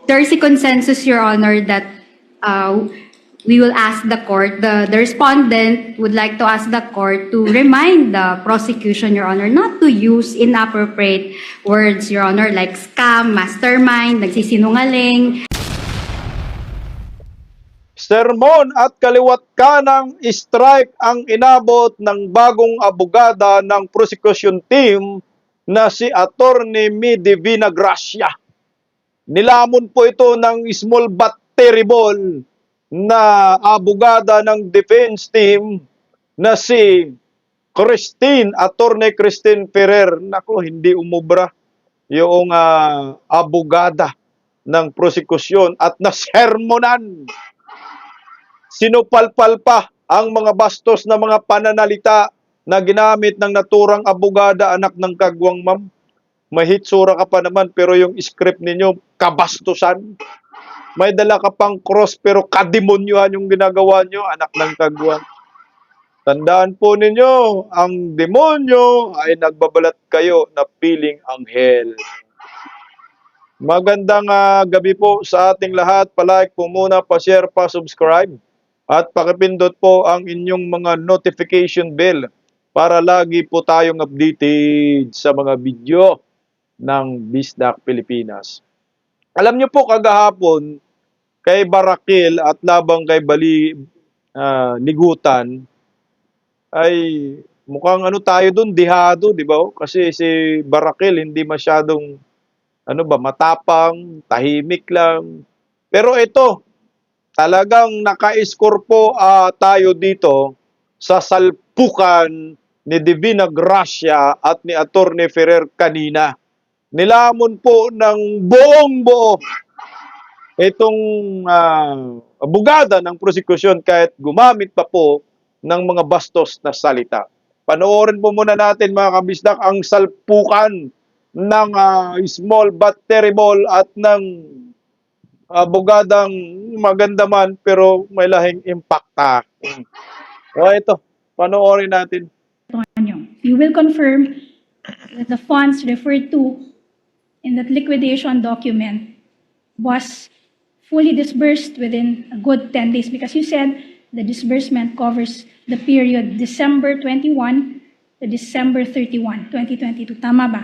There is a consensus, Your Honor, that we will ask the court, the respondent would like to ask the court to remind the prosecution, Your Honor, not to use inappropriate words, Your Honor, like scam, mastermind, nagsisinungaling. Sermon at kaliwat kanang strike ang inabot ng bagong abogada ng prosecution team na si Attorney Midi Vinagracia. Nilamon po ito ng small but terrible na abogada ng defense team na si Attorney Christine Ferrer. Nako, hindi umubra yung abogada ng prosekusyon at nasermonan. Sinupalpal pa ang mga bastos na mga pananalita na ginamit ng naturang abogada, anak ng kagwang ma'am. May hitsura ka pa naman pero yung script ninyo kabastusan. May dala ka pang cross pero kademonyohan yung ginagawa nyo, anak ng kagwang. Tandaan po ninyo, ang demonyo ay nagbabalat kayo na piling anghel. Magandang gabi po sa ating lahat. Palike po muna, pa-share, pa-subscribe. At pakipindot po ang inyong mga notification bell para lagi po tayong updated sa mga video ng Bisdak Pilipinas. Alam niyo po kagahapon, kay Barakil at labang kay Ligutan, ay mukhang tayo doon, dihado, di ba? Kasi si Barakil hindi masyadong matapang, tahimik lang. Pero ito, talagang naka-score po tayo dito sa salpukan ni Divina Gracia at ni Attorney Ferrer kanina. Nilamon po ng buong-buo itong abogada ng prosekusyon kahit gumamit pa po ng mga bastos na salita. Panoorin po muna natin mga kabisdak ang salpukan ng small but terrible at ng abogadang maganda man pero may lahing impacta. O ito, panoorin natin. You will confirm that the funds referred to in that liquidation document was fully disbursed within a good 10 days because you said the disbursement covers the period December 21 to December 31, 2022. Tama ba?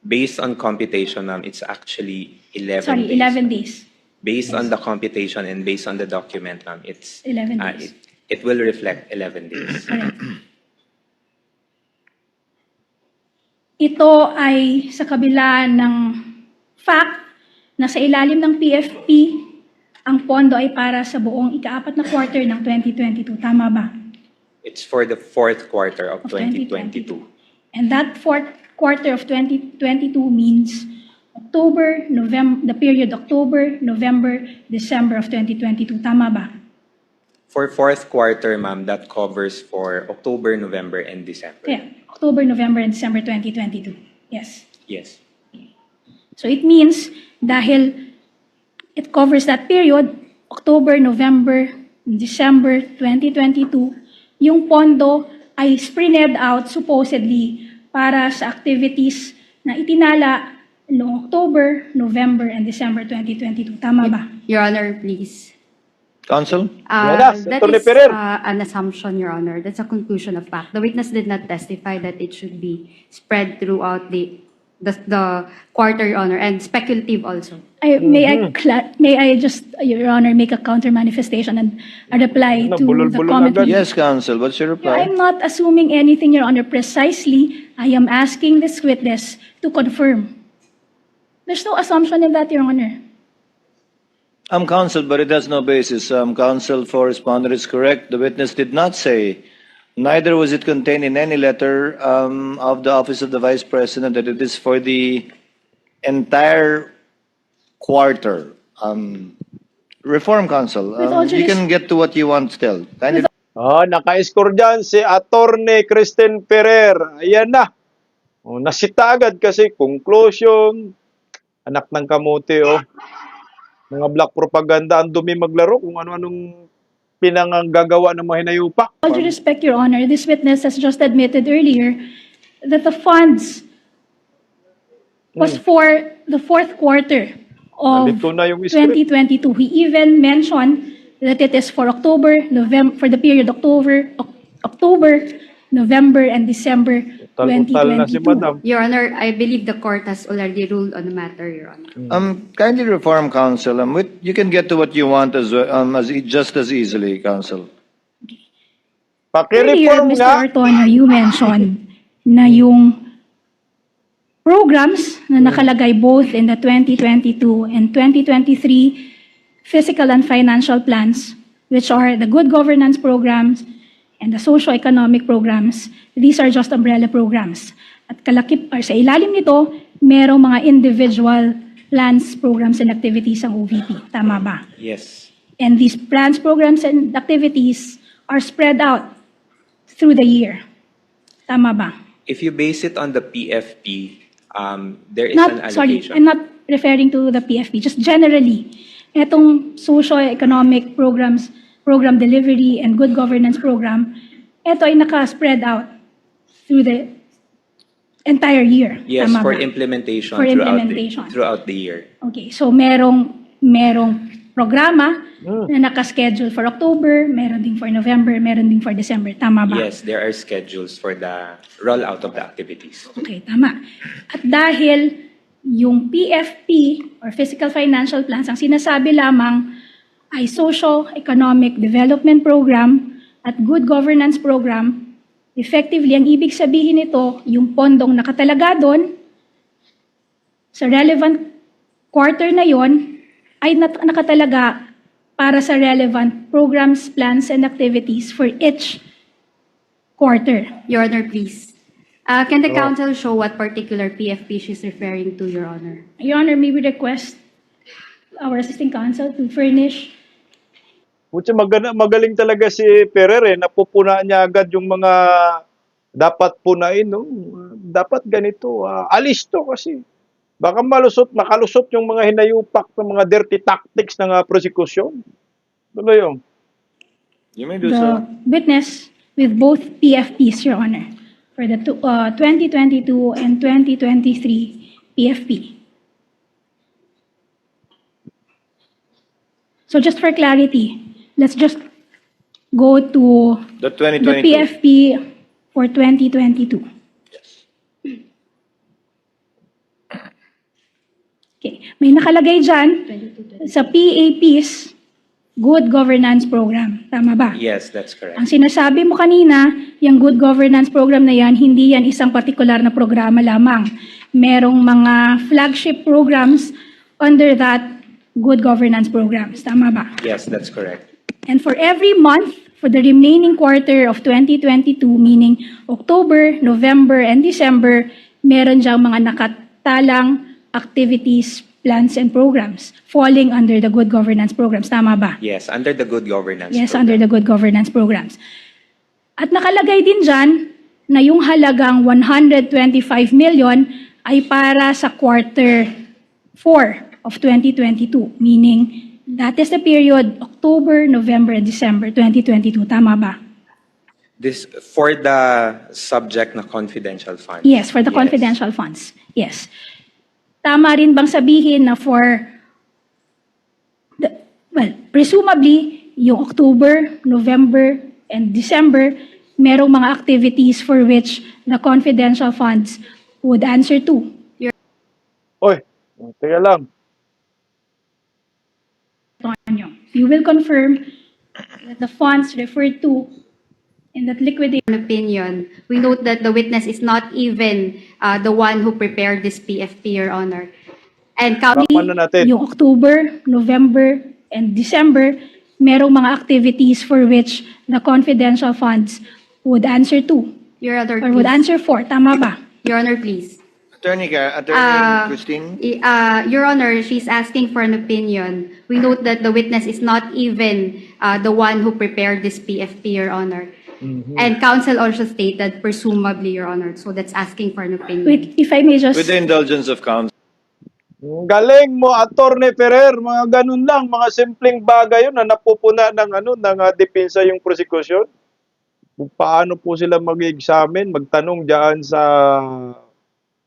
Based on computation, it's actually 11 Sorry, days. 11 days. Based on the computation and based on the document, it's 11 days. It will reflect 11 days. Correct. Ito ay sa kabila ng fact na sa ilalim ng PFP, ang pondo ay para sa buong ika-4 na quarter ng 2022. Tama ba? It's for the fourth quarter of Of 2022. And that fourth quarter of 2022 means October, November, the period October, November, December of 2022. Tama ba? For fourth quarter, ma'am, that covers for October, November, and December. Kaya, October, November, and December 2022. Yes. Yes. So it means dahil it covers that period, October, November, December 2022, yung pondo ay spread out supposedly para sa activities na itinala noong October, November, and December 2022. Tama ba? Your Honor, please. Counsel? Yes, That Attorney is Ferrer. an assumption, Your Honor. That's a conclusion of fact. The witness did not testify that it should be spread throughout the quarter, Your Honor, and speculative also. May I just, Your Honor, make a counter manifestation and a reply to the bulol-bulol comment? agad. Yes, counsel. What's your reply? I'm not assuming anything, Your Honor. Precisely, I am asking this witness to confirm. There's no assumption in that, Your Honor. I'm counsel, but it has no basis. Counsel for respondent is correct. The witness did not say, neither was it contained in any letter of the Office of the Vice President that it is for the entire quarter. Reform Counsel, With all due you can get to what you want still. Kindly Naka-score dyan si Attorney Christine Ferrer. Ayan na. Nasita agad kasi conclusion. Anak ng kamuti, Mga black propaganda, ang dumi maglaro kung ano-anong pinanggagawa ng mga hinayupak. All due respect, Your Honor, this witness has just admitted earlier that the funds was for the fourth quarter of Nandito na yung script. 2022. He even mentioned that it is for October, November, for the period October, November, and December Tal-utal na si 2022. Madam. Your Honor, I believe the court has already ruled on the matter, Your Honor. Kindly reform, counsel. You can get to what you want just as easily, counsel. Earlier, Pakireform Mr. nga. Ortona, you mentioned na yung programs na nakalagay both in the 2022 and 2023 fiscal and financial plans, which are the good governance programs and the socio-economic programs, these are just umbrella programs. At kalakip, or sa ilalim nito, merong mga individual plans, programs, and activities ang OVP. Tama ba? Yes. And these plans, programs, and activities are spread out through the year. Tama ba? If you base it on the PFP, there is an Sorry, allocation. I'm not referring to the PFP, just generally. Etong socio-economic programs, program delivery, and good governance program, ito ay naka-spread out through the entire year. Yes, Tama for ba? implementation, For implementation. throughout the year. Okay, so merong programa na naka-schedule for October, meron din for November, meron din for December. Tama ba? Yes, there are schedules for the rollout of the activities. Okay, tama. At dahil yung PFP or Fiscal Financial Plans, ang sinasabi lamang ay Social Economic Development Program at Good Governance Program, effectively, ang ibig sabihin nito, yung pondong nakatalaga doon, sa relevant quarter na yon ay nakatalaga para sa relevant programs, plans, and activities for each quarter. Your Honor, please. Can the counsel show what particular PFP she's referring to, Your Honor? Your Honor, may we request our assisting counsel to furnish. Putya, magaling talaga si Ferrer, napupuna niya agad yung mga dapat punain. No? Dapat ganito. Alis to kasi. Baka makalusot yung mga hinayupak ng mga dirty tactics ng prosecution. Ano yun? You may do The so. witness with both PFPs, Your Honor, for the 2022 and 2023 PFP. So just for clarity, let's just go to The the 2022. PFP for 2022. Okay, may nakalagay dyan sa PAP's Good Governance Program. Tama ba? Yes, that's correct. Ang sinasabi mo kanina, yung good governance program na yan, hindi yan isang partikular na programa lamang. Merong mga flagship programs under that good governance programs. Tama ba? Yes, that's correct. And for every month, for the remaining quarter of 2022, meaning October, November, and December, meron diyang mga nakatalang activities, plans, and programs falling under the good governance programs. Tama ba? Yes, under the good governance. Yes, program. under the good governance programs. At nakalagay din dyan na yung halagang 125 million ay para sa quarter 4 of 2022, meaning that is the period October, November, and December 2022. Tama ba? This for the subject na confidential funds. Yes, for the confidential funds. Yes. Tama rin bang sabihin na presumably, yung October, November, and December, merong mga activities for which the confidential funds would answer to. Oy, teka lang. You will confirm that the funds referred to in that liquidation Opinion, we note that the witness is not even the one who prepared this PFP, Your Honor. And Bakman na natin. yung October, November, and December, merong mga activities for which the confidential funds would answer to Your Honor, or would please. answer for. Tama ba? Your Honor, please. Attorney Christine. Your Honor, she's asking for an opinion. We note that the witness is not even the one who prepared this PFP, Your Honor. And counsel also stated presumably, Your Honor. So that's asking for an opinion. Wait, if I may just... With the indulgence of counsel. Galing mo, Attorney Ferrer, mga ganun lang, mga simpleng bagay yun na napupuna ng depensa yung prosecution. Kung paano po sila mag-examine, magtanong diyan sa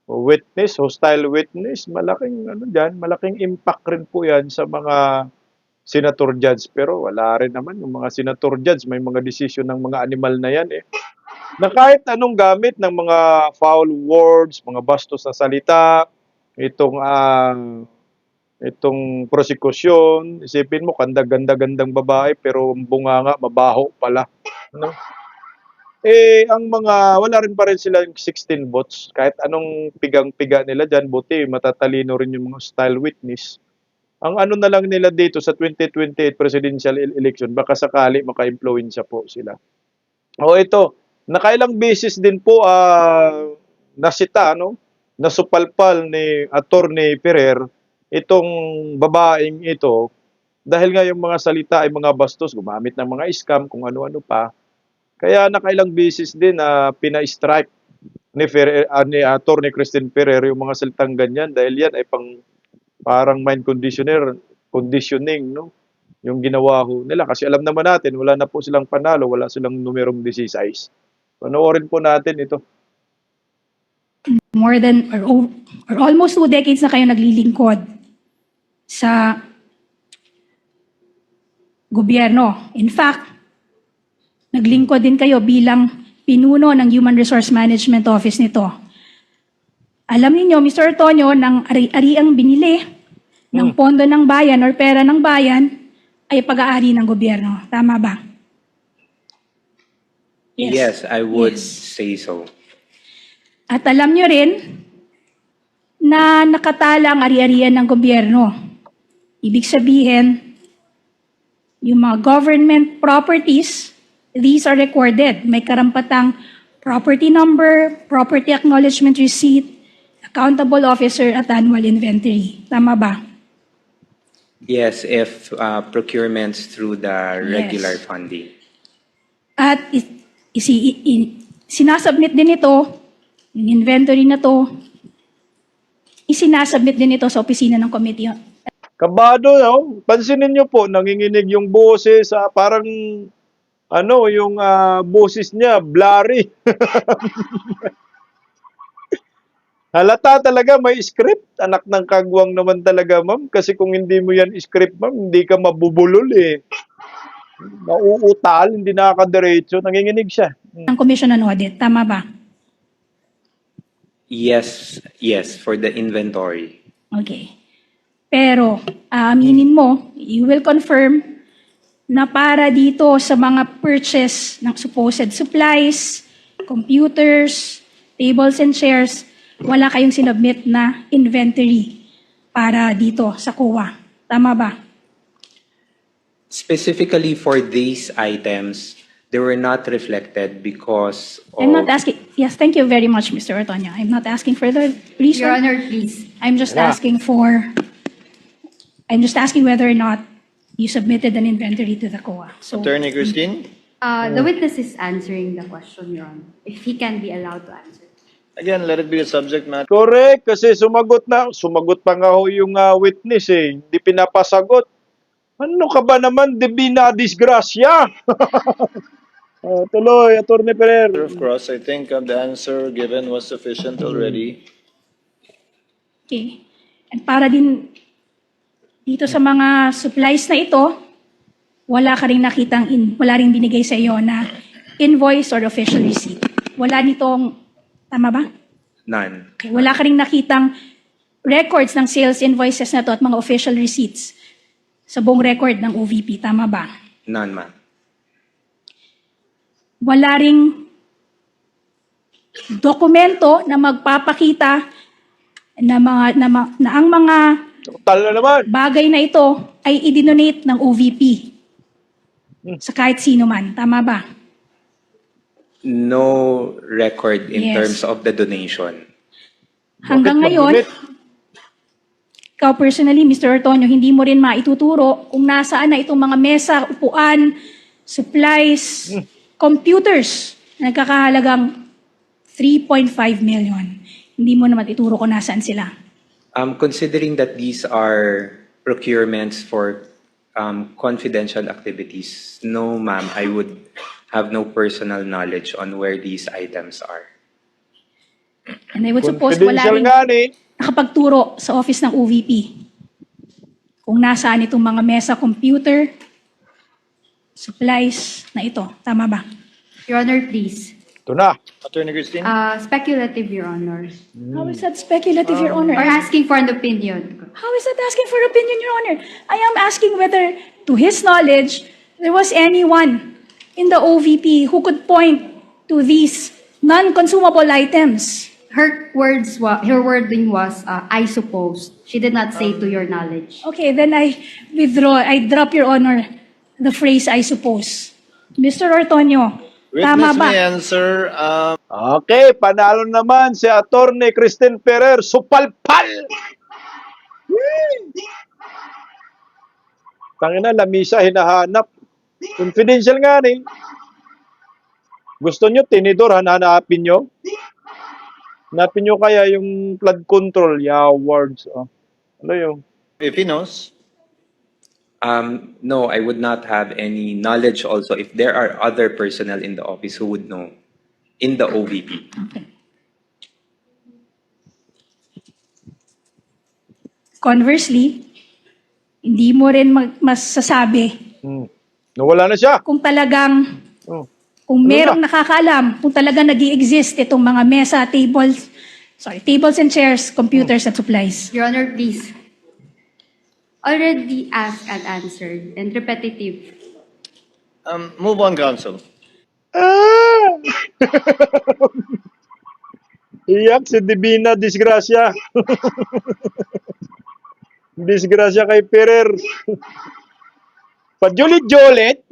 witness, hostile witness, malaking ano diyan, malaking impact rin po 'yan sa mga senator judge. Pero wala rin naman yung mga senator judge, may mga decision ng mga animal na 'yan eh. Na kahit anong gamit ng mga foul words, mga bastos na salita, itong itong prosekusyon, isipin mo ganda-gandang babae pero ang bunganga mabaho pala, no? Eh, ang mga wala rin pa rin silang 16 votes. Kahit anong pigang-piga nila diyan, buti matatalino rin yung mga style witness. Ang ano na lang nila dito sa 2028 presidential election, baka sakali maka-impluwensya po sila. O ito, nakailang beses din po nasita, no? Nasupalpal ni Attorney Ferrer itong babaeng ito dahil nga yung mga salita ay mga bastos, gumamit ng mga scam, kung ano-ano pa. Kaya nakailang beses din na pina-strike ni ni Attorney Christine Ferrer yung mga salitang ganyan dahil yan ay parang mind conditioning, no? Yung ginawa ho nila kasi alam naman natin wala na po silang panalo, wala silang numerong 16. Panoorin po natin ito. More than or almost 2 decades na kayo naglilingkod sa gobyerno. In fact, naglingkod din kayo bilang pinuno ng Human Resource Management Office nito. Alam niyo, Mr. Tonyo, ng ari-ariang binili ng pondo ng bayan or pera ng bayan ay pag-aari ng gobyerno. Tama ba? Yes, I would Yes. say so. At alam niyo rin na nakatala ang ari-arian ng gobyerno. Ibig sabihin, yung mga government properties, these are recorded. May karampatang property number, property acknowledgement receipt, accountable officer at annual inventory. Tama ba? Yes, if procurements through the regular Yes. funding. At sinasubmit din ito, yung inventory na to, isinasubmit din ito sa opisina ng committee. Kabado, no? Pansinin niyo po, nanginginig yung boses, parang ano, yung boses niya, blurry. Halata talaga may script. Anak ng kagwang naman talaga, ma'am. Kasi kung hindi mo yan script, ma'am, hindi ka mabubulol eh. Nauutal, hindi nakakadiretso. Nanginginig siya. Ng Commission on Audit. Tama ba? Yes, for the inventory. Okay. Pero, aminin mo, you will confirm na para dito sa mga purchase ng supposed supplies, computers, tables and chairs, wala kayong sinubmit na inventory para dito sa COA. Tama ba? Specifically for these items, they were not reflected because of... I'm not asking, yes, thank you very much, Mr. Ortoño. I'm not asking for the reason. Your Honor, please. I'm just Yeah. asking whether or not you submitted an inventory to the COA. So, Attorney Christine? The witness is answering the question, Your Honor, if he can be allowed to answer. Again, let it be a subject matter. Correct, kasi sumagot pa nga ho yung witness eh. Hindi pinapasagot. Ano ka ba naman, Divina Disgrasya? Tuloy, Attorney Ferrer. Of course, I think the answer given was sufficient already. okay. And para din dito sa mga supplies na ito, wala ring binigay sa iyo na invoice or official receipt. Wala nitong, tama ba? None. Okay. Wala ka ring nakitang records ng sales invoices na to at mga official receipts sa buong record ng OVP. Tama ba? None, ma'am. Wala ring dokumento na magpapakita na ang mga Total na naman. bagay na ito ay idinonate ng OVP sa kahit sino man. Tama ba? No record in Yes. terms of the donation. Hanggang Bakit ngayon, mag-donate? ikaw personally, Mr. Ortoño, hindi mo rin maituturo kung nasaan na itong mga mesa, upuan, supplies, computers na nagkakahalagang 3.5 million. Hindi mo naman ituro kung nasaan sila. Considering that these are procurements for confidential activities, no, ma'am, I would have no personal knowledge on where these items are. And I would suppose wala Confidential rin nga ni. nakapagturo sa office ng OVP kung nasaan itong mga mesa computer, supplies na ito. Tama ba? Your Honor, please. Ito na. Attorney Christine? Speculative, Your Honor. How is that speculative, Your Honor? Or asking for an opinion. How is that asking for opinion, Your Honor? I am asking whether, to his knowledge, there was anyone in the OVP who could point to these non-consumable items. Her wording was, I suppose. She did not say to your knowledge. Okay, then I withdraw. I drop, Your Honor, the phrase, I suppose. Mr. Ortonio, tama Witness ba? may answer. Okay, panalo naman si Attorney Christine Ferrer. Supalpal! Tangina, lamisa, hinahanap. Confidential nga ni. Gusto nyo, tinidor, hanapin nyo? Hanapin nyo kaya yung flood control, words. Oh. Ano yung? If he knows. No, I would not have any knowledge also if there are other personnel in the office who would know in the OVP. Okay. Conversely, hindi mo rin masasabi Nawala na siya. kung talagang, Oh. kung merong nakakaalam, kung talagang nag-i-exist itong mga mesa, tables and chairs, computers at supplies. Your Honor, please. Already asked and answered and repetitive. Move on, counsel. Ah! Iyak si Divina Disgrasya. Disgrasya kay Ferrer. Pajulit-julit.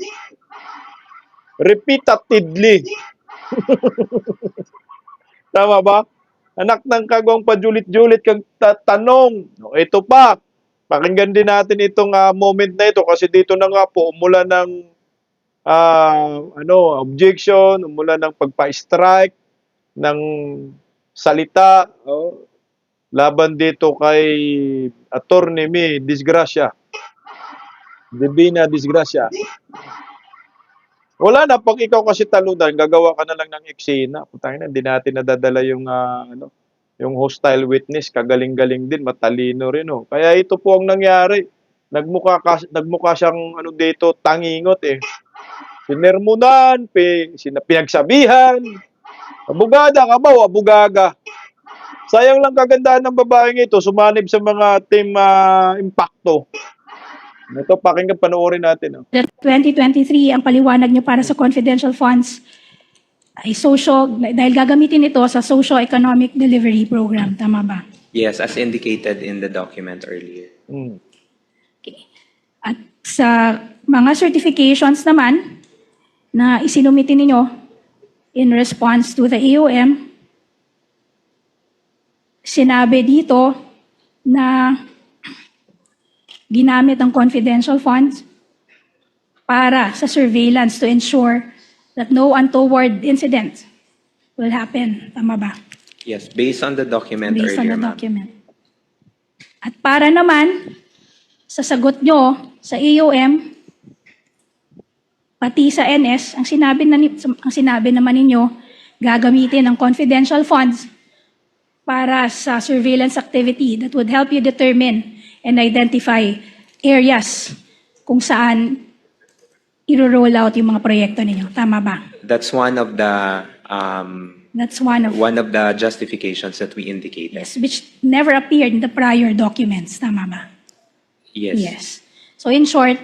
Repeatedly. Tama ba? Anak ng kagwang pajulit-julit kang tanong. No, ito pa. Pakinggan din natin itong moment na ito kasi dito na nga po umulan ng objection, umulan ng pagpa-strike ng salita laban dito kay Attorney Mi Disgrasya. Divina Disgrasya. Wala na, pag ikaw kasi talunan, gagawa ka na lang ng eksena. Putangina, hindi natin nadadala yung yung hostile witness, kagaling-galing din, matalino rin. Oh. Kaya ito po ang nangyari. Nagmukha siyang dito, tangingot eh. Sinermunan, pinagsabihan. Abugada ka ba o abugaga? Sayang lang kagandahan ng babaeng ito, sumanib sa mga team impacto. Ito, pakinggan, panoorin natin. Oh. 2023, ang paliwanag niyo para sa confidential funds ay dahil gagamitin ito sa socio-economic delivery program. Tama ba? Yes, as indicated in the document earlier. Mm. Okay. At sa mga certifications naman na isinumitin ninyo in response to the AOM, sinabi dito na ginamit ang confidential funds para sa surveillance to ensure that no untoward incident will happen. Tama ba? Yes, based on the document Based on earlier, the ma'am. document. At para naman sa sagot nyo sa AOM, pati sa NS, ang sinabi naman ninyo, gagamitin ang confidential funds para sa surveillance activity that would help you determine and identify areas kung saan i-roll out yung mga proyekto ninyo. Tama ba? That's one of the That's one of justifications that we indicated. yes, which never appeared in the prior documents. Tama ba? Yes. Yes. So in short,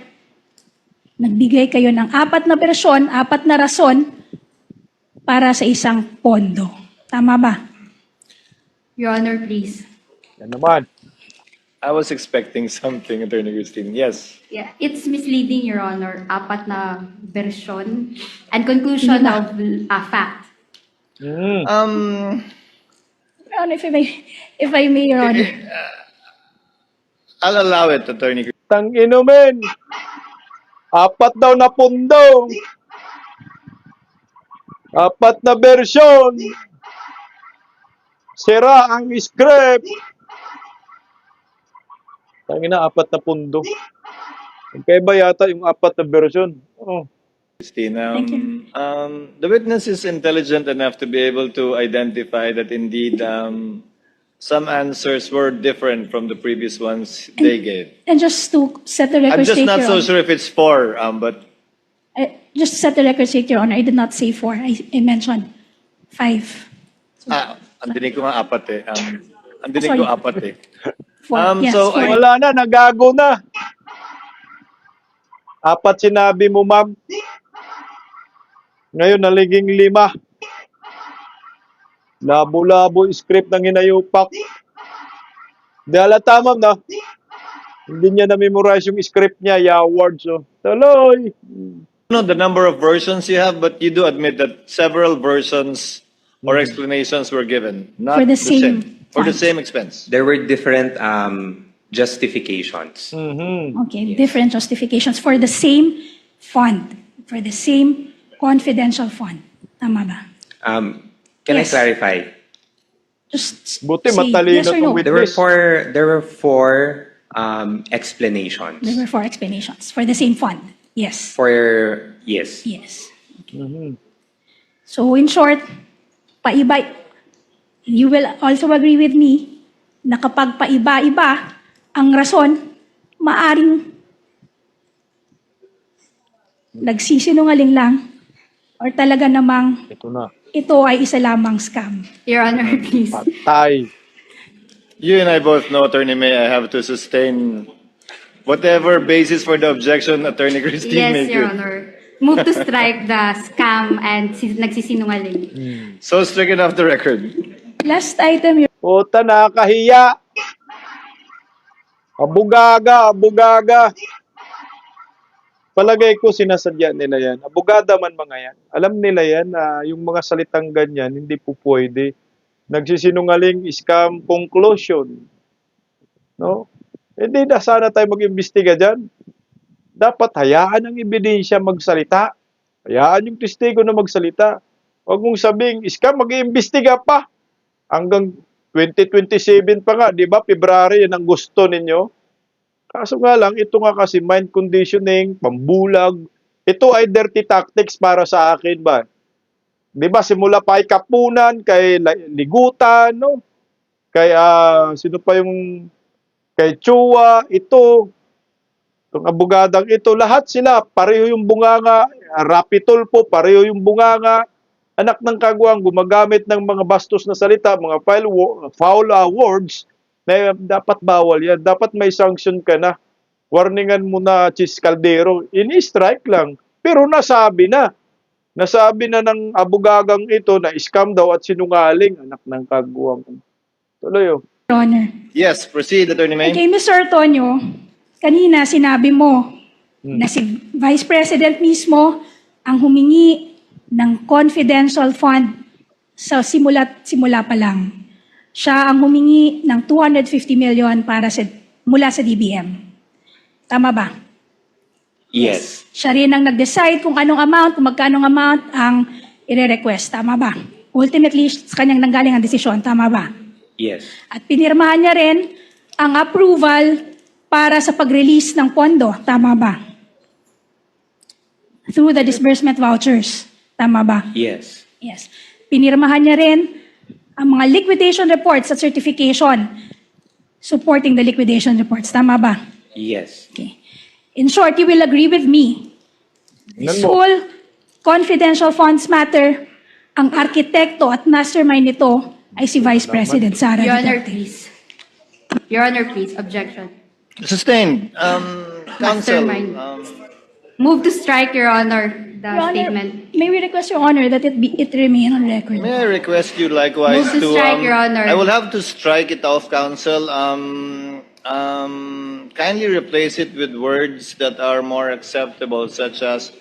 nagbigay kayo ng 4 na bersyon, 4 na rason para sa isang pondo. Tama ba? Your Honor, please. Yan naman. I was expecting something, Attorney Christine. Yes. Yeah, it's misleading, Your Honor. 4 na version and conclusion Hindi na. of fact. Mm. Your Honor, if I may, Your Honor. I'll allow it, Attorney Christine. Tang inumin. 4 daw na pundo. 4 na version. Sira ang script. Tangina, 4 na pundo. Kaya ba yata yung 4 na version? Oh. Christine, Thank you. the witness is intelligent enough to be able to identify that indeed some answers were different from the previous ones they gave. And just to set the record I'm just straight, not Your so Honor. sure if it's four, but Just to set the record straight, Your Honor, I did not say 4. I mentioned 5. ang dinig ko nga apat eh. Ang dinig ko Sorry. apat eh. 4. Yes, so 4. Wala na, nagago na. Apat sinabi mo, ma'am. Ngayon, naliging 5. Labo-labo script ng hinayupak. Di halata, ma'am, na. Hindi niya na-memorize yung script niya, yawards. So. Tuloy. know the number of versions you have, but you do admit that several versions or explanations were given, not For the same for the fund. same expense. There were different justifications. Okay, different justifications for the same fund, for the same confidential fund. Tama ba? Can Yes. I clarify? Just Buti say matalino yes or tong no. witness. There were four explanations. There were 4 explanations for the same fund. Yes. Yes. Yes. So in short, paiba, you will also agree with me na kapag paiba-iba ang rason, maaring nagsisinungaling lang or talaga namang Ito na. ito ay isa lamang scam. Your Honor, please. Patay. You and I both know, Attorney May, I have to sustain whatever basis for the objection Attorney Christine Yes, may Your give. Honor. Move to strike the scam and nagsisinungaling. So stricken off the record. Last item, Your Puta, nakakahiya. Abugaga, abugaga. Palagay ko sinasadya nila yan. Abogada man mga yan. Alam nila yan na yung mga salitang ganyan, hindi po pwede. Nagsisinungaling, scam, conclusion. No? Hindi na sana tayo mag-imbestiga dyan. Dapat hayaan ang ebidensya magsalita. Hayaan yung testigo na magsalita. Huwag mong sabing, scam, mag-iimbestiga pa. Hanggang 2027 pa nga, di ba? February, yan ang gusto ninyo. Kaso nga lang, ito nga kasi mind conditioning, pambulag. Ito ay dirty tactics para sa akin ba? Di ba, simula pa kay Kapunan, kay Ligutan, no? Kay, sino pa yung, kay Chua, ito, itong abogadang ito, lahat sila, pareho yung bunganga, Rapi Tulfo, pareho yung bunganga, anak ng kagwang, gumagamit ng mga bastos na salita, mga foul words, na dapat bawal yan. Dapat may sanction ka na. Warningan mo na, Chis Caldero. Ini-strike lang. Pero nasabi na. Nasabi na ng abogagang ito na scam daw at sinungaling. Anak ng kagwang. Tuloy oh. Honor. Yes, proceed, Attorney May. Okay, Mr. Antonio, kanina sinabi mo na si Vice President mismo ang humingi ng confidential fund sa simula pa lang. Siya ang humingi ng 250 million mula sa DBM. Tama ba? Yes. Siya rin ang nag-decide kung kung magkanong amount ang ire-request. Tama ba? Ultimately, sa kanyang nanggaling ang desisyon. Tama ba? Yes. At pinirmahan niya rin ang approval para sa pag-release ng pondo. Tama ba? Through the disbursement vouchers. Tama ba? Yes. Yes. Pinirmahan niya rin ang mga liquidation reports at certification supporting the liquidation reports. Tama ba? Yes. Okay. In short, you will agree with me. This whole confidential funds matter, ang arkitekto at mastermind nito ay si Vice President Sara Your Honor, Duterte. please. Your Honor, please. Objection. Sustained. Counsel, Mastermind. Move to strike, Your Honor, the Your Honor, statement. may we request, Your Honor, that it remain on record? may I request you likewise Move to strike, Your Honor. I will have to strike it off, Counsel. Kindly replace it with words that are more acceptable, such as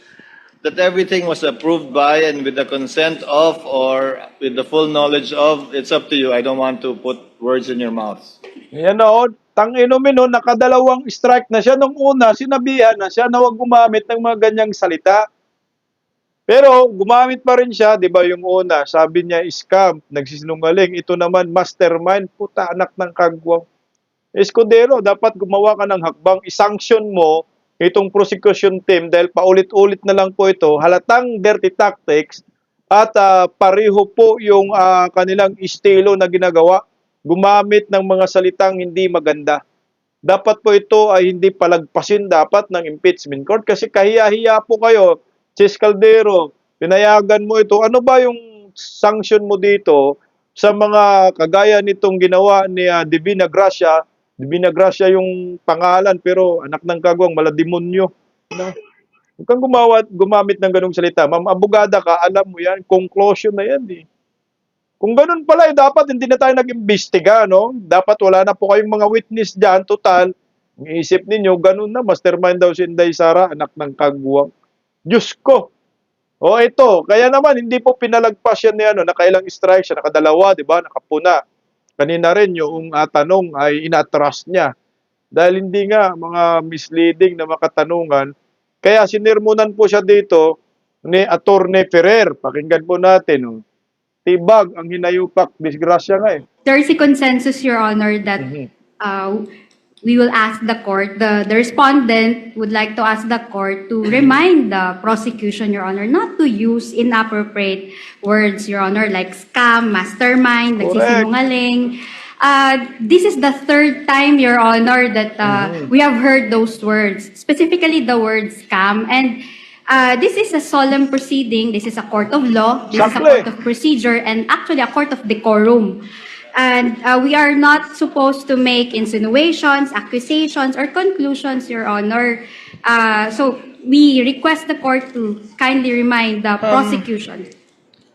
that everything was approved by and with the consent of or with the full knowledge of. It's up to you. I don't want to put words in your mouth. Yan o, tang-inumin o, nakadalawang strike na siya. Nung una, sinabihan na siya na huwag gumamit ng mga ganyang salita. Pero gumamit pa rin siya, di ba yung una, sabi niya scam, nagsisinungaling. Ito naman, mastermind, puta anak ng kagwang. Escudero, dapat gumawa ka ng hakbang, isanction mo itong prosecution team dahil paulit-ulit na lang po ito, halatang dirty tactics at pareho po yung kanilang estilo na ginagawa, gumamit ng mga salitang hindi maganda. Dapat po ito ay hindi palagpasin dapat ng impeachment court kasi kahiya-hiya po kayo, Chis Caldero, pinayagan mo ito. Ano ba yung sanction mo dito sa mga kagaya nitong ginawa ni Divina Gracia? Divina Gracia yung pangalan pero anak ng kagwang, malademonyo. No? Huwag kang gumamit ng ganung salita. Ma'am, abogada ka, alam mo yan, conclusion na yan eh. Kung ganun pala, dapat hindi na tayo nag-imbestiga, no? Dapat wala na po kayong mga witness dyan, total. Ang isip ninyo, ganun na, mastermind daw si Inday Sara, anak ng kagwang. Diyos ko! O ito, kaya naman, hindi po pinalagpas yan ni nakailang strike siya, nakadalawa, di ba, nakapuna. Kanina rin yung tanong ay inatras niya. Dahil hindi nga mga misleading na makatanungan. Kaya sinirmunan po siya dito ni Attorney Ferrer. Pakinggan po natin. Oh. Tibag ang hinayupak. Disgrasya nga eh. There is a consensus, Your Honor, that we will ask the court, the respondent would like to ask the court to remind the prosecution, Your Honor, not to use inappropriate words, Your Honor, like scam, mastermind, nagsisinungaling. This is the third time, Your Honor, that we have heard those words, specifically the word scam. And this is a solemn proceeding. This is a court of law. This is a Exactly. court of procedure, and actually a court of decorum. And we are not supposed to make insinuations, accusations, or conclusions, Your Honor. So we request the court to kindly remind the prosecution.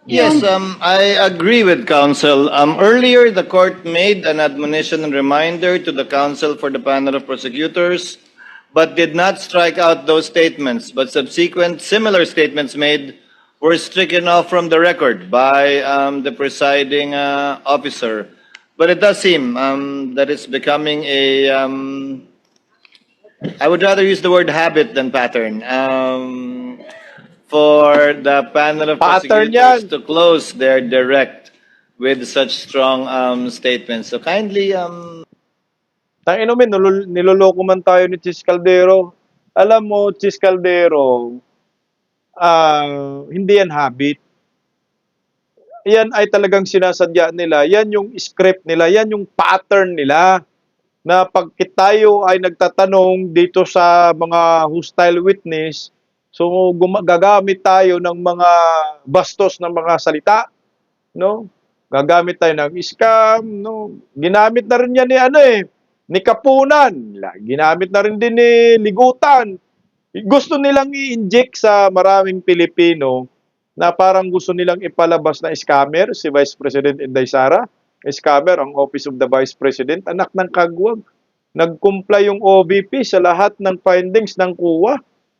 Yes, I agree with counsel. Earlier, the court made an admonition and reminder to the counsel for the panel of prosecutors, but did not strike out those statements. But subsequent similar statements made were stricken off from the record by the presiding officer. But it does seem that it's becoming a, I would rather use the word habit than pattern, for the panel of Pattern prosecutors yan. to close their direct with such strong statements. So kindly, Tangino men, niloloko man tayo ni Chis Caldero. Alam mo, Chis Caldero, hindi yan habit. Yan ay talagang sinasadya nila. Yan yung script nila. Yan yung pattern nila. Na pag tayo ay nagtatanong dito sa mga hostile witness, so gagamit tayo ng mga bastos na mga salita, no? Gagamit tayo ng scam, no? Ginamit na rin yan ni Kapunan. Ginamit na rin din ni Ligutan. Gusto nilang i-inject sa maraming Pilipino na parang gusto nilang ipalabas na scammer si Vice President Inday Sara. Scammer ang Office of the Vice President, anak ng kagwag. Nag-comply yung OVP sa lahat ng findings ng COA.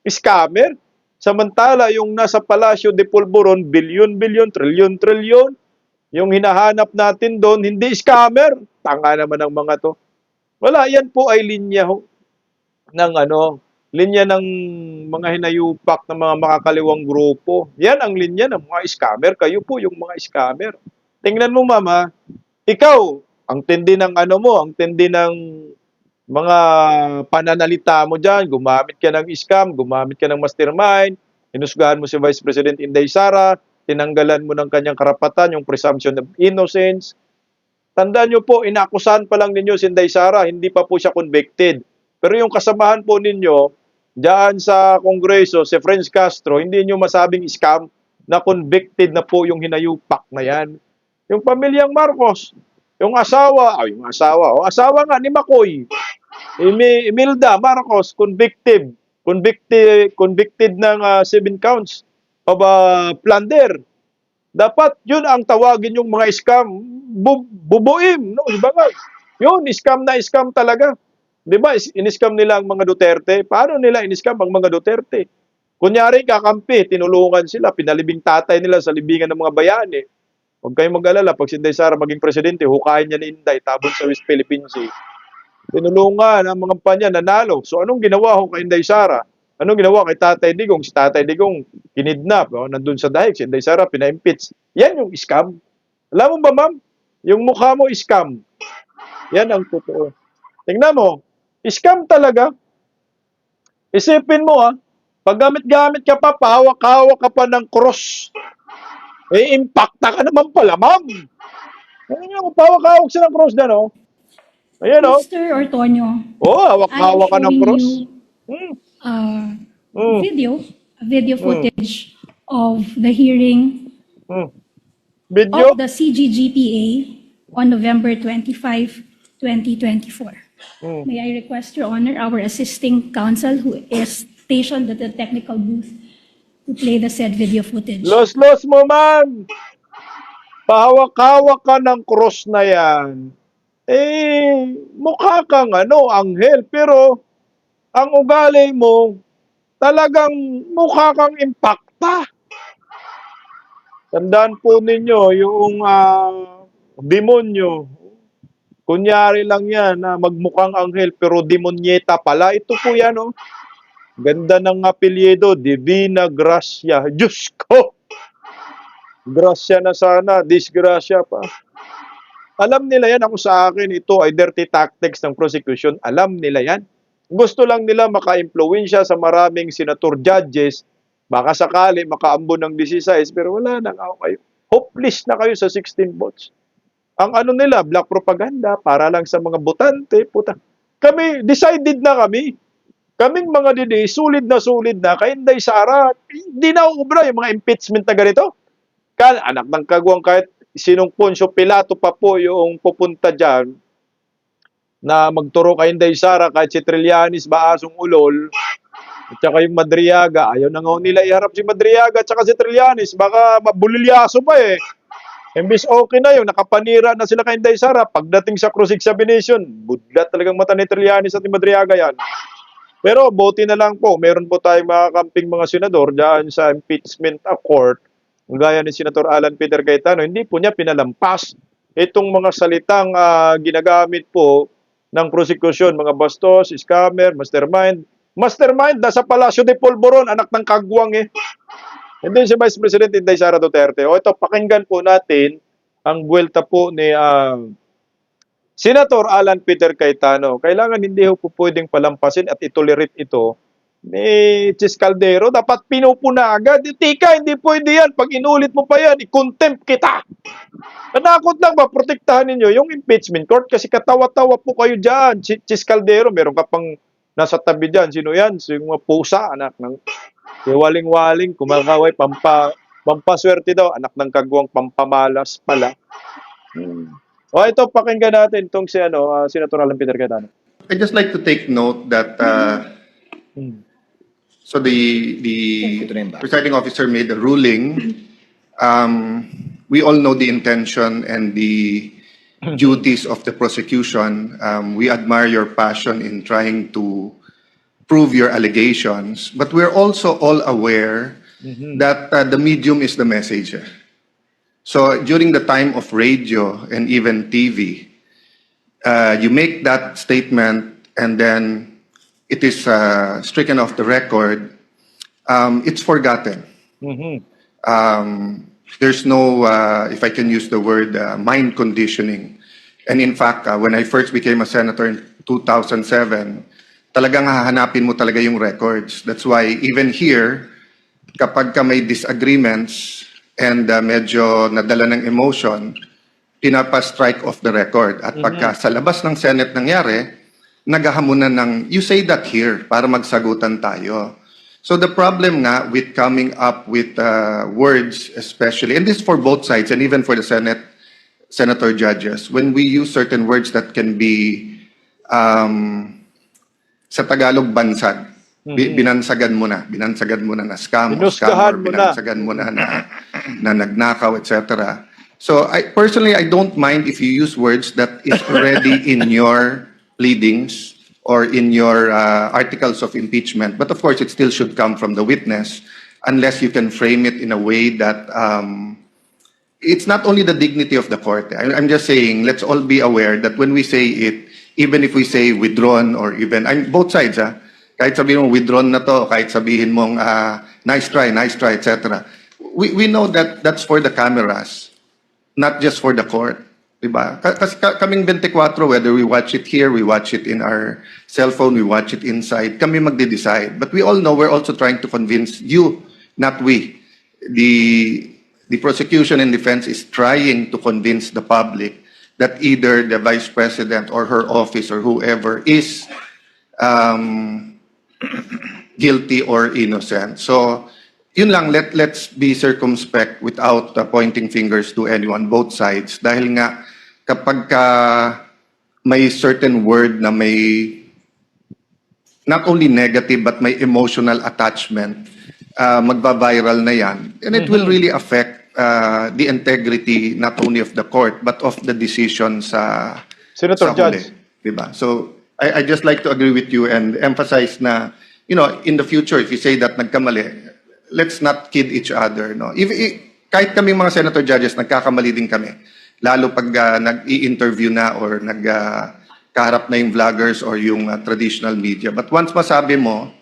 Scammer. Samantala, yung nasa Palacio de Polvoron, bilyon-bilyon, trilyon-trilyon, yung hinahanap natin doon, hindi scammer. Tanga naman ang mga to. Wala, yan po ay linya ng linya ng mga hinayupak ng mga makakaliwang grupo. Yan ang linya ng mga scammer. Kayo po yung mga scammer. Tingnan mo, mama, ikaw, ang tindi ng ang tindi ng mga pananalita mo dyan, gumamit ka ng scam, gumamit ka ng mastermind, hinusgahan mo si Vice President Inday Sara, tinanggalan mo ng kanyang karapatan, yung presumption of innocence. Tandaan nyo po, inakusahan pa lang ninyo si Inday Sara, hindi pa po siya convicted. Pero yung kasamahan po ninyo, dyan sa Kongreso, si Franz Castro, hindi nyo masabing scam na convicted na po yung hinayupak na yan. Yung pamilyang Marcos, yung asawa nga ni Makoy, Imelda Marcos, convicted ng 7 counts of plunder. Dapat yun ang tawagin yung mga scam, bubuim, no? Diba nga? Yun, scam na scam talaga. Diba, in-scam nila ang mga Duterte. Paano nila in-scam ang mga Duterte? Kunyari, kakampi, tinulungan sila, pinalibing tatay nila sa libingan ng mga bayani. Huwag kayong mag-alala, pag si Inday Sara maging presidente, hukayin niya ni Inday, tabon sa West Philippine Sea. Tinulungan ang mga panya, nanalo. So anong ginawa ko kay Inday Sara? Anong ginawa kay Tatay Digong? Si Tatay Digong kinidnap, nandun sa dahig, si Inday Sara pina-impeach. Yan yung scam. Alam mo ba, ma'am? Yung mukha mo scam. Yan ang totoo. Tingnan mo, scam talaga. Isipin mo pag gamit-gamit ka pa, pahawak-hawak ka pa ng cross, impacta ka naman pala, ma'am. Ayun yung pahawak-hawak siya ng cross dyan, Ayan, Mr. Ortonio, hawak-hawak ka I am ng showing cross. you Hmm. uh, video footage of the hearing Hmm. Video? of the CGGPA on November 25, 2024. Hmm. May I request, Your Honor, our assisting counsel who is stationed at the technical booth to play the said video footage. Los mo, man. Pahawak-hawak ka ng cross na yan. Mukha kang anghel, pero ang ugali mo, talagang mukha kang impacta. Tandaan po ninyo, yung demonyo, kunyari lang yan na magmukhang anghel, pero demonyeta pala. Ito po yan, Ganda ng apelyido, Divina Gracia. Diyos ko! Gracia na sana, disgrasya pa. Alam nila yan, ako sa akin, ito ay dirty tactics ng prosecution. Alam nila yan. Gusto lang nila maka-impluwensya sa maraming senator judges, baka sakali makaambo ng 16, pero wala na kayo. Hopeless na kayo sa 16 votes. Ang nila, black propaganda, para lang sa mga botante, puta. Kami, decided na kami. Kaming mga didi, sulit na, kay Inday Sara, hindi na ubra yung mga impeachment na ganito. Anak ng kagwang, kahit sinong Poncio Pilato pa po yung pupunta dyan na magturo kay Inday Sara, kahit si Trillanes baasong ulol, at saka yung Madriaga, ayaw na nga nila iharap si Madriaga at saka si Trillanes, baka mabulilyaso pa Imbis okay na yun, nakapanira na sila kay Inday Sara, pagdating sa cross-examination, budlat talagang mata ni Trillanes at ni Madriaga yan. Pero buti na lang po, meron po tayong mga kamping mga senador dyan sa impeachment court, gaya ni Senator Alan Peter Cayetano, hindi po niya pinalampas itong mga salitang ginagamit po ng prosecution, mga bastos, scammer, mastermind. Mastermind, nasa Palacio de Polvoron, anak ng kagwang Hindi si Vice President Inday Sara Duterte. Ito, pakinggan po natin ang buwelta po ni Senator Alan Peter Cayetano. Kailangan hindi po pwedeng palampasin at itolerate ito ni Chis Caldero. Dapat pinupuna agad. Tika, hindi pwede yan. Pag inulit mo pa yan, i-contempt kita. Nanakot lang ba, protektahan ninyo yung impeachment court kasi katawa-tawa po kayo dyan. Chis Caldero, meron ka pang nasa tabi dyan. Sino yan? Yung mga pusa, anak ng si waling-waling, kumakaway, pampaswerte daw, anak ng kagwang pampamalas pala. Ito, pakinggan natin itong si Senator Alan Peter Cayetano. I'd just like to take note that so the presiding officer made a ruling. We all know the intention and the duties of the prosecution. We admire your passion in trying to prove your allegations, but we're also all aware that the medium is the message. So during the time of radio and even TV, you make that statement and then it is stricken off the record. It's forgotten. There's no, if I can use the word, mind conditioning. And in fact, when I first became a senator in 2007, talagang hahanapin mo talaga yung records. That's why even here, kapag ka may disagreements and medyo nadala ng emotion, pinapa-strike off the record. At pagka sa labas ng Senate nangyari, naghahamunan ng, you say that here, para magsagutan tayo. So the problem nga with coming up with words especially, and this for both sides and even for the senator judges, when we use certain words that can be, sa Tagalog, bansag. Binansagan mo na na scam, o scammer, binansagan mo na nagnakaw, etc. So I don't mind if you use words that is already in your pleadings or in your articles of impeachment. But of course, it still should come from the witness unless you can frame it in a way that it's not only the dignity of the court. I'm just saying, let's all be aware that when we say it, even if we say withdrawn or even, both sides, kahit sabihin mong withdrawn na to, kahit sabihin mong nice try, etc. We know that that's for the cameras, not just for the court. Diba? Kasi kaming 24, whether we watch it here, we watch it in our cell phone, we watch it inside, kami magde-decide. But we all know we're also trying to convince you, not we. The prosecution and defense is trying to convince the public that either the Vice President or her office or whoever is guilty or innocent. So, yun lang, let's be circumspect without pointing fingers to anyone, both sides. Dahil nga, kapag may certain word na may not only negative but may emotional attachment, magba-viral na yan. And it will really affect the integrity not only of the court but of the decision sa Senator sa huli. Judge. Diba? So, I just like to agree with you and emphasize na, you know, in the future, if you say that nagkamali, let's not kid each other. No? Kahit kami mga senator judges, nagkakamali din kami. Lalo pag nag-i-interview na or kaharap na yung vloggers or yung traditional media. But once masabi mo,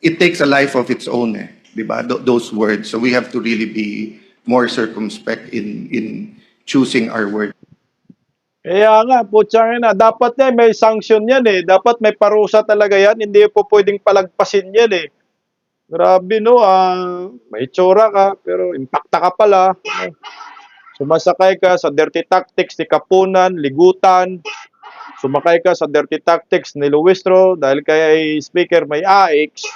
it takes a life of its own, diba? Those words. So we have to really be more circumspect in choosing our words. Kaya nga, putsang na, dapat may sanction yan Dapat may parusa talaga yan, hindi po pwedeng palagpasin yan Grabe no, may tsura ka, pero impacta ka pala. Sumasakay ka sa dirty tactics ni Kapunan, Ligutan. Sumakay ka sa dirty tactics ni Luistro dahil kay speaker may AX.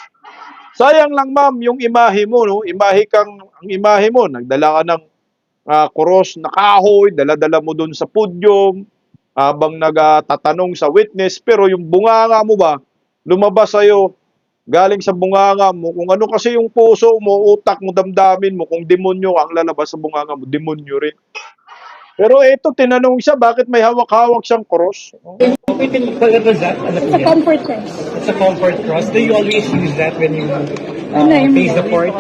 Sayang lang ma'am, yung imahe mo, no? Ang imahe mo, nagdala ka ng kuros na kahoy, dala-dala mo dun sa podium, habang nagtatanong sa witness, pero yung bunganga mo ba, lumabas sa'yo, galing sa bunganga mo, kung ano kasi yung puso mo, utak mo, damdamin mo, kung demonyo ang lalabas sa bunganga mo, demonyo rin. Pero ito, tinanong siya, bakit may hawak-hawak siyang cross? What was that? It's a comfort cross. It's a comfort cross. Do you always use that when you face the court?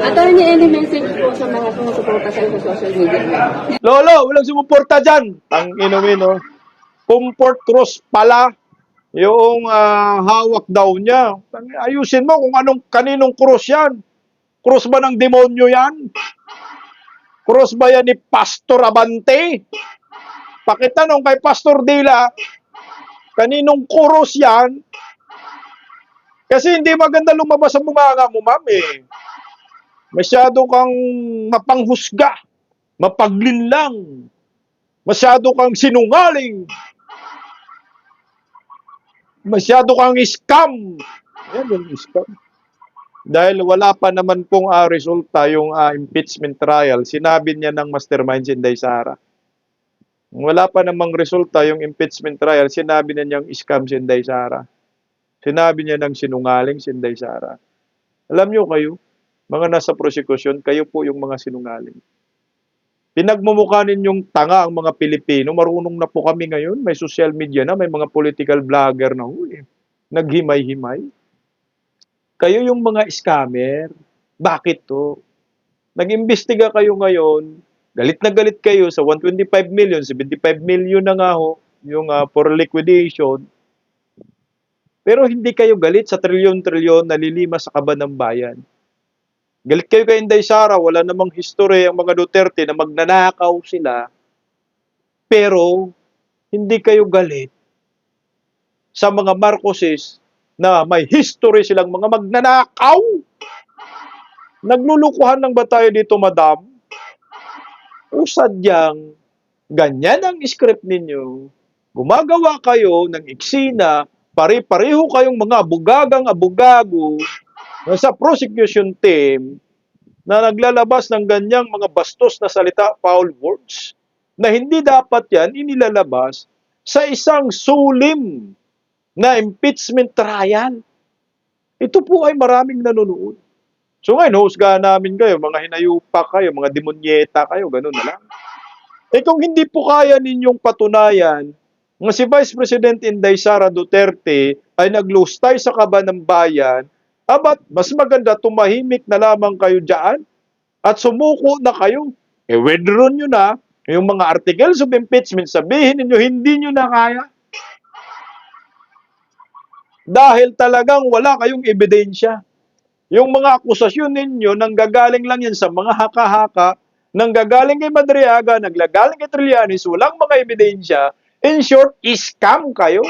Attorney, any message po sa mga sumusuporta sa social media? Lolo, walang sumuporta dyan. Ang inumin, no? Comfort cross pala yung hawak daw niya. Ayusin mo kung kaninong cross yan. Cross ba ng demonyo yan? Cross ba yan ni Pastor Abante? Pakitanong kay Pastor Dila, kaninong cross yan? Kasi hindi maganda lumabas sa bunganga mo, ma'am Masyado kang mapanghusga, mapaglinlang, masyado kang sinungaling, masyado kang scam. Yan yung scam. Dahil wala pa naman pong resulta yung impeachment trial, sinabi niya ng mastermind si Inday Sara. Wala pa namang resulta yung impeachment trial, sinabi na niyang scam si Inday Sara. Sinabi niya ng sinungaling si Inday Sara. Alam niyo kayo, mga nasa prosecution, kayo po yung mga sinungaling. Pinagmumukha ninyong tanga ang mga Pilipino, marunong na po kami ngayon, may social media na, may mga political vlogger na naghimay-himay. Kayo yung mga scammer. Bakit to? Nag-imbestiga kayo ngayon, galit na galit kayo sa 125 million, 75 million na nga yung for liquidation. Pero hindi kayo galit sa trilyon-trilyon na lilima sa kaban ng bayan. Galit kayo kay Inday Sara, wala namang history ang mga Duterte na magnanakaw sila. Pero hindi kayo galit sa mga Marcoses na may history silang mga magnanakaw. Naglulukuhan lang ba tayo dito, madam? O sadyang ganyan ang script ninyo, gumagawa kayo ng eksena, pare-pareho kayong mga abugagang-abugago sa prosecution team na naglalabas ng ganyang mga bastos na salita, foul words, na hindi dapat yan inilalabas sa isang sulim na impeachment trial. Ito po ay maraming nanonood. So ngayon, husgahan namin kayo, mga hinayupa kayo, mga demonyeta kayo, ganun na lang. Kung hindi po kaya ninyong patunayan na si Vice President Inday Sara Duterte ay naglustay sa kaban ng bayan, abat mas maganda tumahimik na lamang kayo dyan at sumuko na kayo. Withdraw nyo na yung mga articles of impeachment, sabihin ninyo hindi nyo na kaya. Dahil talagang wala kayong ebidensya. Yung mga akusasyon ninyo, nanggagaling lang yan sa mga haka-haka nanggagaling kay Madriaga, naglagaling kay Trillanes, walang mga ebidensya. In short, scam kayo.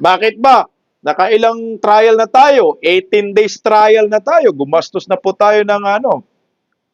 Bakit ba? Nakailang trial na tayo, 18 days trial na tayo, gumastos na po tayo ng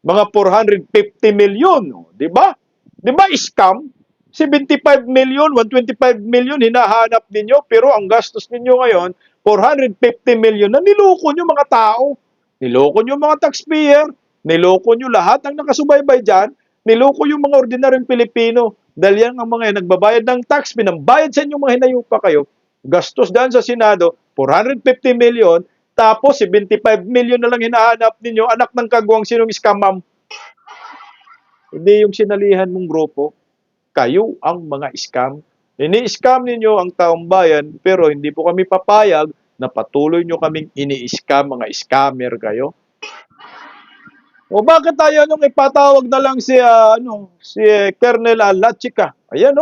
mga 450 million, di ba? Di ba scam? 75 million, 125 million hinahanap ninyo, pero ang gastos ninyo ngayon, 450 million na niloko nyo mga tao. Niloko nyo mga taxpayer, niloko nyo lahat ng nakasubaybay dyan, niloko yung mga ordinaryong Pilipino. Dahil yan ang mga nagbabayad ng tax, pinambayad sa inyong mga hinayupa kayo, gastos dyan sa Senado, 450 million, tapos 75 million na lang hinahanap ninyo, anak ng kagwang sinong scam, ma'am. Hindi yung sinalihan mong grupo, kayo ang mga scam. Ini-scam ninyo ang taong bayan, pero hindi po kami papayag na patuloy nyo kaming ini-scam, mga scammer kayo. O bakit tayo nung ipatawag na lang si Colonel Lachica? Ayan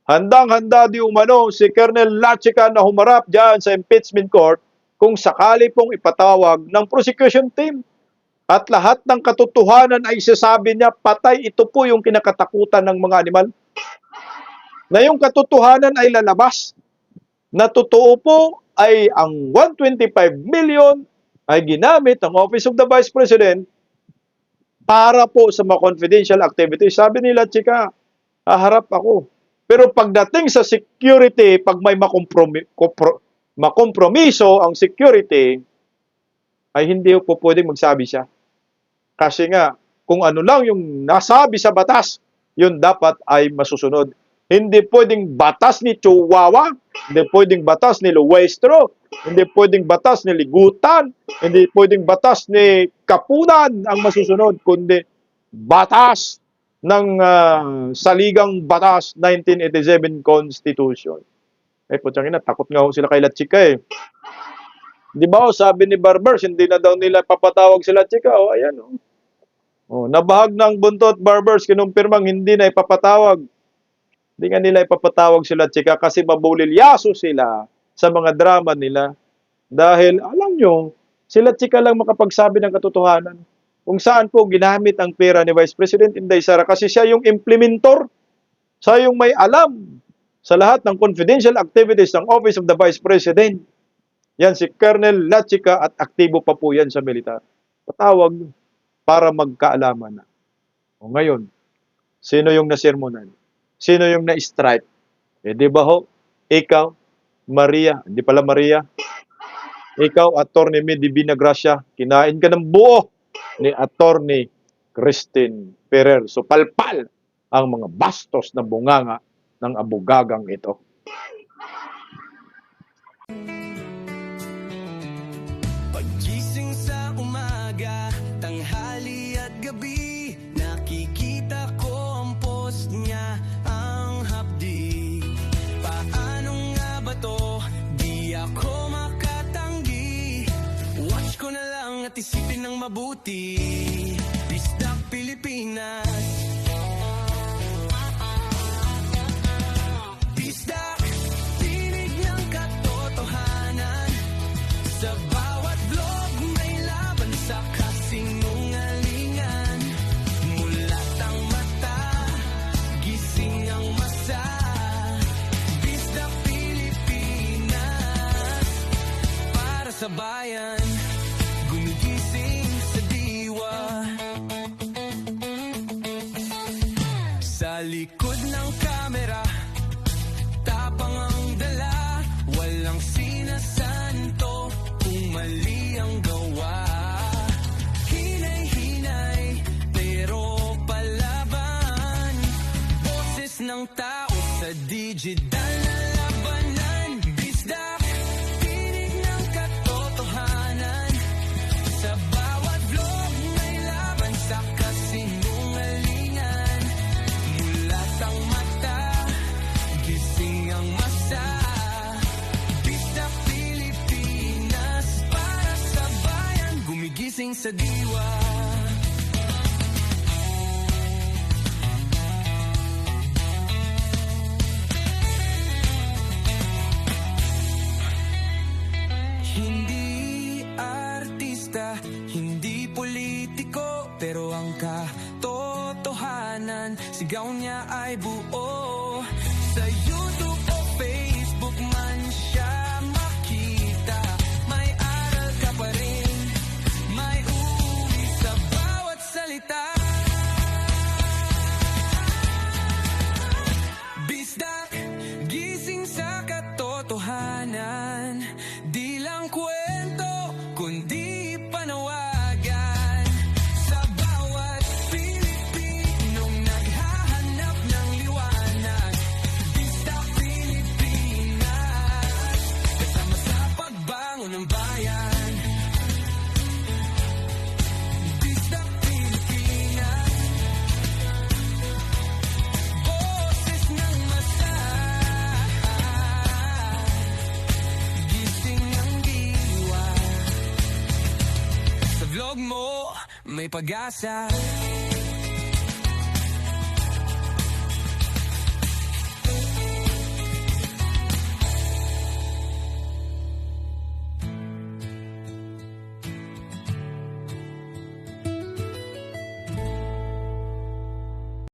handang-handa di umano si Colonel Lachica na humarap diyan sa impeachment court kung sakali pong ipatawag ng prosecution team. At lahat ng katotohanan ay isasabi niya, patay, ito po yung kinakatakutan ng mga animal. Na yung katotohanan ay lalabas. Na totoo po ay ang 125 million ay ginamit ng Office of the Vice President para po sa mga confidential activities. Sabi nila, Chika, haharap ako. Pero pagdating sa security, pag may makompromiso ang security, ay hindi po pwedeng magsabi siya. Kasi nga, kung ano lang yung nasabi sa batas, yun dapat ay masusunod. Hindi pwedeng batas ni Chihuahua, hindi pwedeng batas ni Luestro, hindi pwedeng batas ni Ligutan, hindi pwedeng batas ni Kapunan ang masusunod, kundi batas ng Saligang Batas 1987 Constitution. Putyang ina, takot nga sila kay Lachica Di ba sabi ni Barbers, hindi na daw nila papatawag sila Lachica. Ayan nabahag ng buntot Barbers, kinumpirmang hindi na ipapatawag. Hindi nga nila ipapatawag sila Lachica kasi mabulilyaso sila sa mga drama nila. Dahil alam nyo, sila Lachica lang makapagsabi ng katotohanan. Kung saan po ginamit ang pera ni Vice President Inday Sara kasi siya yung implementor. Siya yung may alam sa lahat ng confidential activities ng Office of the Vice President. Yan si Colonel Lachica at aktibo pa po yan sa militar. Patawag para magkaalaman na. Ngayon, sino yung nasermonan? Sino yung na-strike? Di ba ikaw, Maria, hindi pala Maria, ikaw, Atty. Divina Gracia, kinain ka ng buo ni Atty. Christine Ferrer. So palpal ang mga bastos na bunganga ng abugagang ito. Pagising sa umaga, tanghali at gabi, nakikita ko ang post niya, ang hapdi. Paano nga ba to? Di ako makatanggi. Watch ko na lang at isipin ng mabuti. Bisdak Pilipinas. Bisdak, tinig ng katotohanan. Sa bawat vlog may laban sa kasinungalingan. Mulat ang mata, gising ang masa. Bisdak Pilipinas, para sa bayan, gumigising sa diwa. Sa likod ng kamera, tapang ang dala, walang sinasanto kung mali ang gawa. Hinay-hinay, pero palaban. Boses ng tao sa digital na labanan. Bisdak, tinig ng katotohanan. Sa bawat vlog may laban sa kasinungalingan. Mulat ang mata, gising ang masa. Bisdak Pilipinas, para sa bayan, gumigising sa diwa. Hindi artista, hindi politiko, pero ang sigaw niya ay buo. Sa YouTube o Facebook man siya makita, may aral ka pa rin, may uwi sa bawat salita. Bisdak, gising sa katotohanan, di lang kwento, kundi panawagan. Sa bawat Pilipinong naghahanap ng liwanag, Bisdak Pilipinas, kasama sa pagbangon ng bayan. Bisdak Pilipinas, boses ng masa, gising ang diwa. Sa vlog mo, may pag-asa.